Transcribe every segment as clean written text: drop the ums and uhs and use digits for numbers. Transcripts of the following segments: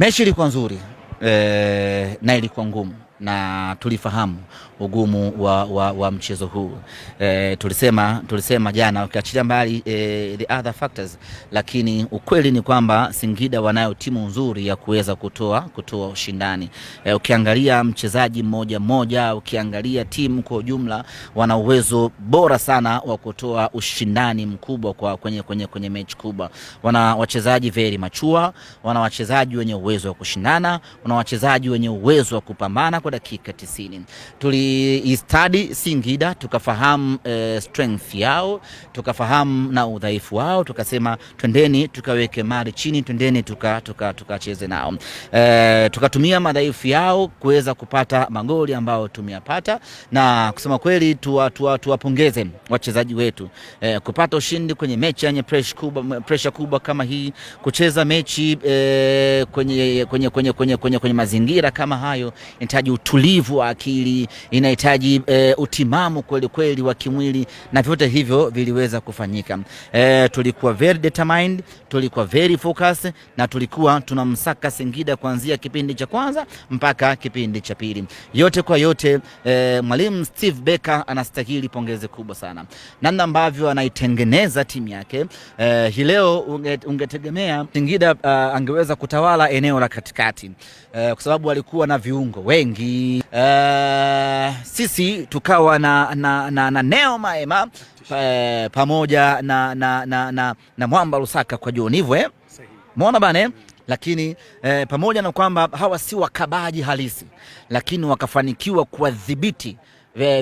Mechi ilikuwa nzuri na ilikuwa ngumu na tulifahamu ugumu wa mchezo huu. Tulisema jana ukiachilia mbali the other factors, lakini ukweli ni kwamba Singida wanayo timu nzuri ya kuweza kutoa ushindani. Ukiangalia mchezaji mmoja, ukiangalia timu kwa ujumla, wana uwezo bora sana wa kutoa ushindani mkubwa kwenye mechi kubwa. Wana wachezaji very mature, wana wachezaji wenye uwezo wa kushindana, wana wachezaji wenye uwezo wa kupambana kwa dakika 90. Tulistudy Singida, tukafahamu strength yao, tukafahamu na udhaifu wao, tukasema twendeni tukaweke mali chini, twendeni tukacheze nao. Tukatumia madhaifu yao kuweza kupata magoli ambao tumeyapata, na kusema kweli tuwapongeze wachezaji wetu kupata ushindi kwenye mechi yenye pressure kubwa kama hii, kucheza mechi kwenye mazingira kama hayo inahitaji utulivu wa akili, inahitaji utimamu kweli wa kimwili, na vyote hivyo viliweza kufanyika. Tulikuwa very determined, tulikuwa very focused, na tulikuwa tunamsaka Singida kuanzia kipindi cha kwanza mpaka kipindi cha pili. Yote kwa yote, mwalimu Steve Becker anastahili pongezi kubwa sana namna ambavyo anaitengeneza timu yake. Hii leo ungetegemea Singida angeweza kutawala eneo la katikati, kwa sababu walikuwa na viungo wengi. Sisi tukawa na Neo Maema pamoja na Mwamba Lusaka kwa John hivyo muona bane, lakini pamoja na kwamba hawa si wakabaji halisi, lakini wakafanikiwa kuwadhibiti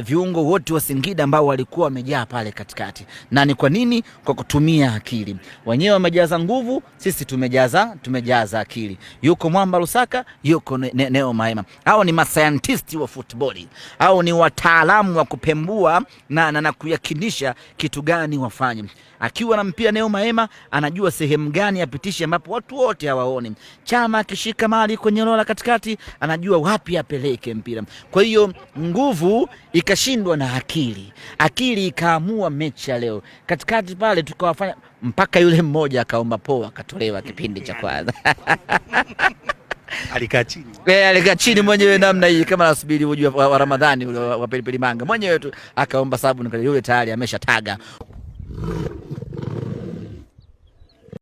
viungo wote wa Singida ambao walikuwa wamejaa pale katikati. Na ni kwa nini? Kwa kutumia akili. Wenyewe wamejaza nguvu, sisi tumejaza akili. Yuko Mwamba Lusaka, yuko Neo Maema. Hao ni mascientists wa football. Hao ni wataalamu wa kupembua na kuyakinisha kitu gani wafanye. Akiwa na mpira Neo Maema anajua sehemu gani apitishe ambapo watu wote hawaoni. Chama akishika mali kwenye eneo la katikati anajua wapi apeleke mpira. Kwa hiyo nguvu ikashindwa na akili ikaamua mechi ya leo. Katikati pale tukawafanya mpaka yule mmoja akaomba poa, akatolewa kipindi cha kwanza. Alikaa chini mwenyewe namna hii kama nasubiri ujue wa Ramadhani ule wa pilipili manga. Mwenyewe tu akaomba sababu yule tayari ameshataga.